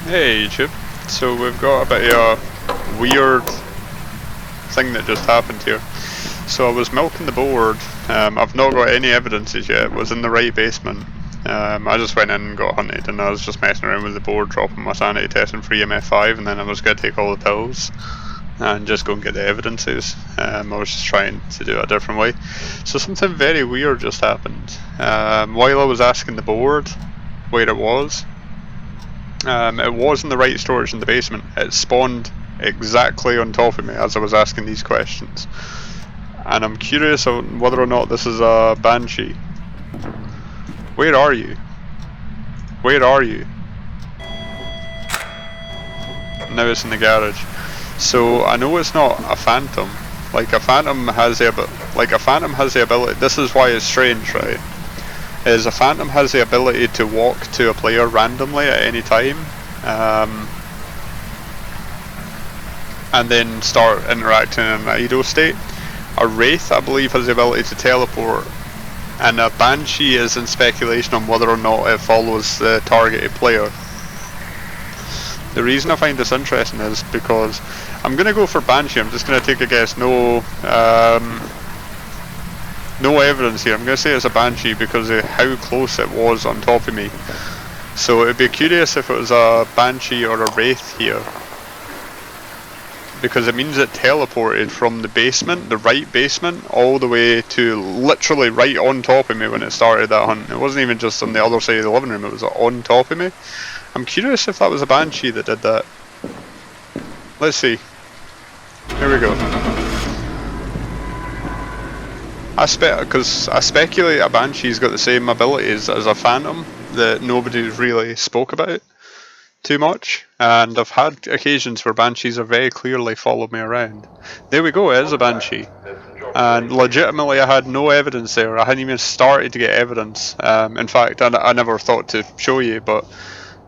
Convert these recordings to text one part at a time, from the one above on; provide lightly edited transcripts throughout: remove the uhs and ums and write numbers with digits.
Hey YouTube, so we've got a bit of a weird thing that just happened here. So I was milking the board, I've not got any evidences yet, it was in the right basement. I just went in and got hunted and I was just messing around with the board, dropping my sanity testing for EMF5, and then I was going to take all the pills and just go and get the evidences. I was just trying to do it a different way. So something very weird just happened. While I was asking the board where it was in the right storage in the basement. It spawned exactly on top of me as I was asking these questions. And I'm curious on whether or not this is a Banshee. Where are you? Where are you? Now it's in the garage. So I know it's not a phantom. Like a phantom has the ability. This is why it's strange, right? Is a phantom has the ability to walk to a player randomly at any time, and then start interacting in an idle state. A wraith, I believe, has the ability to teleport, and a banshee is in speculation on whether or not it follows the targeted player. The reason I find this interesting is because I'm going to go for banshee. I'm just going to take a guess. No evidence here. I'm going to say it's a Banshee because of how close it was on top of me. So it'd be curious if it was a Banshee or a Wraith here. Because it means it teleported from the basement, the right basement, all the way to literally right on top of me when it started that hunt. It wasn't even just on the other side of the living room, it was on top of me. I'm curious if that was a Banshee that did that. Let's see. Here we go. Because I speculate a Banshee's got the same abilities as a Phantom that nobody really spoke about too much, and I've had occasions where Banshees have very clearly followed me around. There we go, it is a Banshee. And legitimately I had no evidence there, I hadn't even started to get evidence. In fact, I never thought to show you, but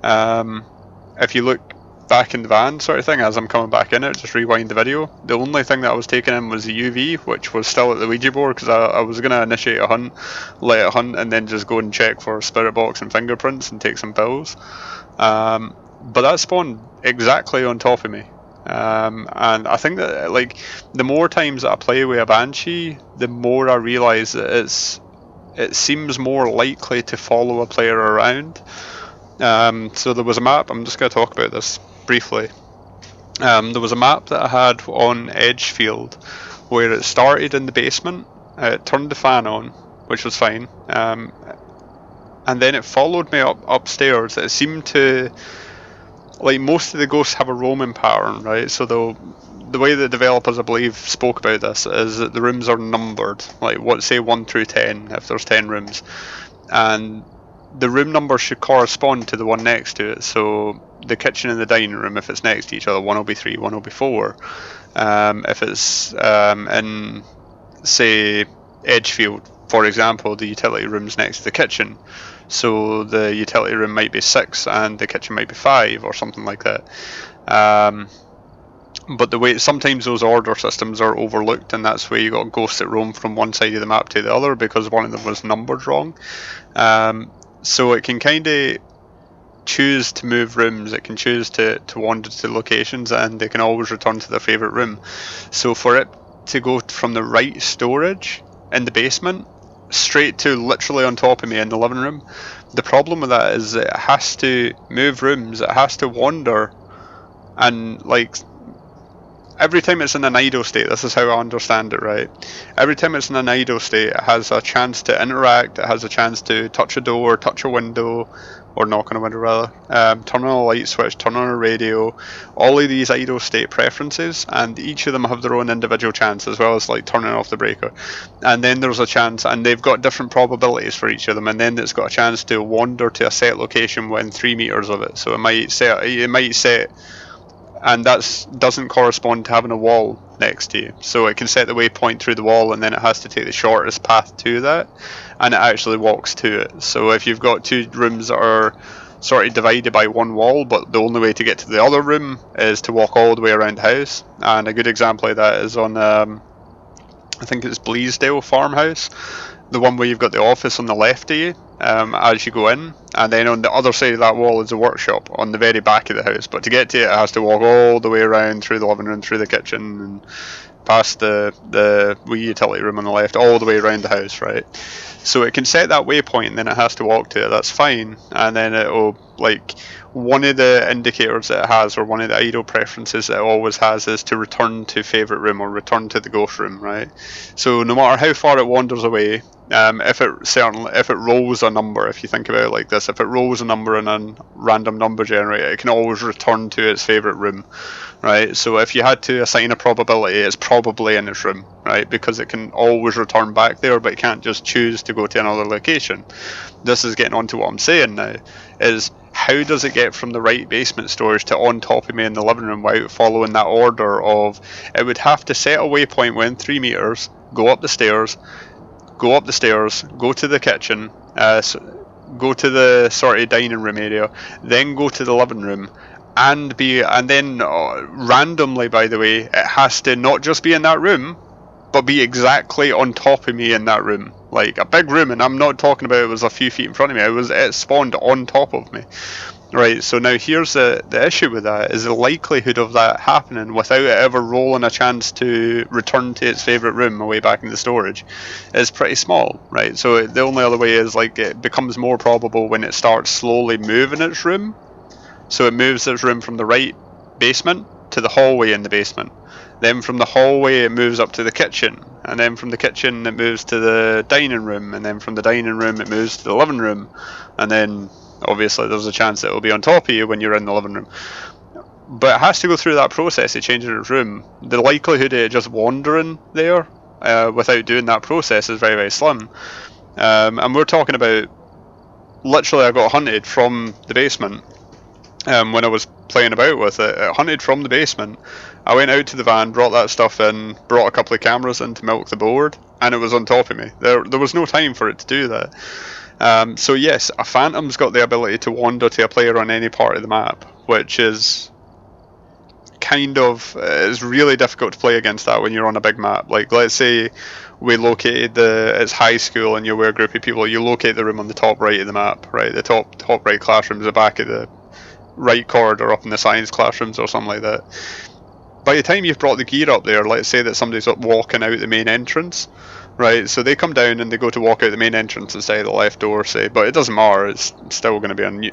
if you look back in the van sort of thing, as I'm coming back in it, just rewind the video, the only thing that I was taking in was the UV, which was still at the Ouija board, because I was going to initiate a hunt, let it hunt, and then just go and check for spirit box and fingerprints and take some pills. But that spawned exactly on top of me. And I think that, like, the more times that I play with a Banshee, the more I realise that it seems more likely to follow a player around. So there was a map, I'm just going to talk about this briefly. There was a map that I had on Edgefield where it started in the basement, it turned the fan on, which was fine, and then it followed me upstairs. It seemed to, like, most of the ghosts have a roaming pattern, right? So the way the developers, I believe, spoke about this is that the rooms are numbered, like, say 1 through 10, if there's 10 rooms, and the room number should correspond to the one next to it. So the kitchen and the dining room, if it's next to each other, one will be 3, one will be 4. If it's in, say, Edgefield, for example, the utility room's next to the kitchen, so the utility room might be 6 and the kitchen might be 5 or something like that. But the way sometimes those order systems are overlooked, and that's where you got ghosts that roam from one side of the map to the other because one of them was numbered wrong. So it can kind of choose to move rooms, it can choose to wander to locations, and they can always return to their favourite room. So for it to go from the right storage in the basement straight to literally on top of me in the living room, the problem with that is it has to move rooms, it has to wander, and, like, every time it's in an idle state, this is how I understand it, right? Every time it's in an idle state, it has a chance to interact, it has a chance to touch a door, touch a window, or knock on a window rather, turn on a light switch, turn on a radio, all of these idle state preferences, and each of them have their own individual chance, as well as, like, turning off the breaker. And then there's a chance, and they've got different probabilities for each of them, and then it's got a chance to wander to a set location within 3 meters of it. So it might set and that doesn't correspond to having a wall next to you. So it can set the waypoint through the wall, and then it has to take the shortest path to that, and it actually walks to it. So if you've got 2 rooms that are sort of divided by one wall, but the only way to get to the other room is to walk all the way around the house, and a good example of that is on, I think it's Bleasdale Farmhouse, the one where you've got the office on the left of you, as you go in, and then on the other side of that wall is a workshop on the very back of the house. But to get to it, it has to walk all the way around through the living room, through the kitchen, and past the wee utility room on the left, all the way around the house, right? So it can set that waypoint, and then it has to walk to it. That's fine, and then it'll like one of the indicators that it has, or one of the idle preferences that it always has, is to return to favorite room or return to the ghost room, right? So no matter how far it wanders away, if it rolls a number, if you think about it like this, if it rolls a number in a random number generator, it can always return to its favorite room, right? So if you had to assign a probability, it's probably in its room, right? Because it can always return back there, but it can't just choose to go to another location. This is getting on to what I'm saying now, is how does it get from the right basement storage to on top of me in the living room without following that order of, it would have to set a waypoint within 3 meters, go up the stairs, go to the kitchen, go to the sort of dining room area, then go to the living room, and then randomly, by the way, it has to not just be in that room, but be exactly on top of me in that room. Like a big room, and I'm not talking about it was a few feet in front of me, it spawned on top of me. Right, so now here's the issue with that, is the likelihood of that happening without it ever rolling a chance to return to its favourite room away back in the storage is pretty small, right? So the only other way is like it becomes more probable when it starts slowly moving its room. So it moves its room from the right basement to the hallway in the basement. Then from the hallway it moves up to the kitchen, and then from the kitchen it moves to the dining room, and then from the dining room it moves to the living room, and then obviously there's a chance that it'll be on top of you when you're in the living room. But it has to go through that process of changing its room. The likelihood of it just wandering there without doing that process is very, very slim. And we're talking about, literally I got hunted from the basement when I was playing about with it. It hunted from the basement. I went out to the van, brought that stuff in, brought a couple of cameras in to milk the board, and it was on top of me. There was no time for it to do that. So yes, a phantom's got the ability to wander to a player on any part of the map, which is kind of, it's really difficult to play against that when you're on a big map. Like let's say we located it's high school and you're with a group of people, you locate the room on the top right of the map, right? The top right classroom's the back of the right corridor up in the science classrooms or something like that. By the time you've brought the gear up there, let's say that somebody's up walking out the main entrance, right? So they come down and they go to walk out the main entrance and say the left door, say, but it doesn't matter. It's still going to be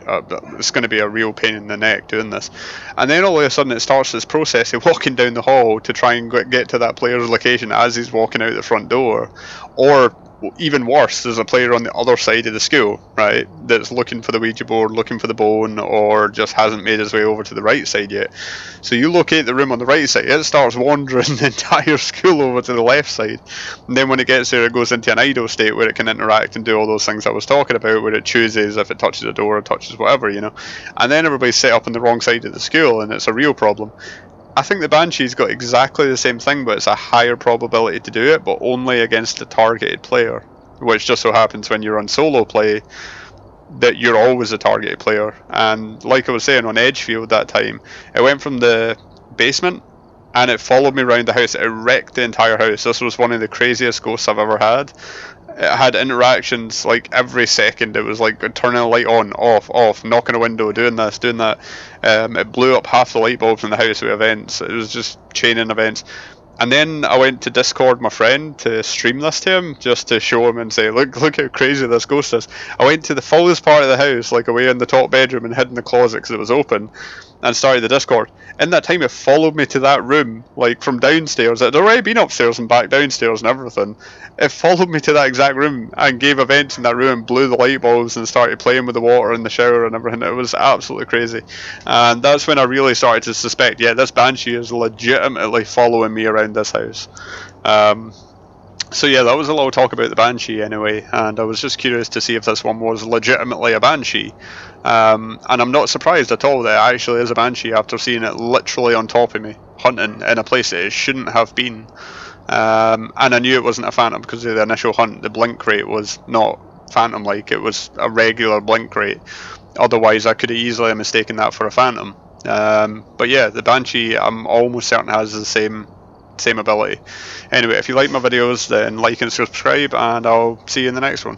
it's going to be a real pain in the neck doing this. And then all of a sudden it starts this process of walking down the hall to try and get to that player's location as he's walking out the front door, or even worse, there's a player on the other side of the school, right, that's looking for the Ouija board, looking for the bone, or just hasn't made his way over to the right side yet. So you locate the room on the right side, it starts wandering the entire school over to the left side. And then when it gets there, it goes into an idle state where it can interact and do all those things I was talking about, where it chooses if it touches a door or touches whatever, you know. And then everybody's set up on the wrong side of the school, and it's a real problem. I think the Banshee's got exactly the same thing, but it's a higher probability to do it, but only against a targeted player, which just so happens when you're on solo play that you're always a targeted player. And like I was saying, on Edgefield that time, it went from the basement and it followed me around the house. It wrecked the entire house. This was one of the craziest ghosts I've ever had. It had interactions like every second. It was like turning a light on, off, knocking a window, doing this, doing that. It blew up half the light bulbs in the house with events. It was just chaining events. And then I went to Discord my friend to stream this to him, just to show him and say, look how crazy this ghost is. I went to the fullest part of the house, like away in the top bedroom, and hid in the closet because it was open, and started the Discord. In that time, it followed me to that room, like from downstairs. It had already been upstairs and back downstairs and everything. It followed me to that exact room and gave events in that room, blew the light bulbs and started playing with the water in the shower and everything. It was absolutely crazy. And that's when I really started to suspect, yeah, this Banshee is legitimately following me around this house. So yeah, that was a little talk about the Banshee anyway, and I was just curious to see if this one was legitimately a Banshee. And I'm not surprised at all that it actually is a Banshee after seeing it literally on top of me, hunting in a place that it shouldn't have been. And I knew it wasn't a phantom because of the initial hunt. The blink rate was not phantom-like, it was a regular blink rate. Otherwise I could have easily mistaken that for a phantom. But yeah, the Banshee I'm almost certain has the same ability. Anyway, if you like my videos, then like and subscribe, and I'll see you in the next one.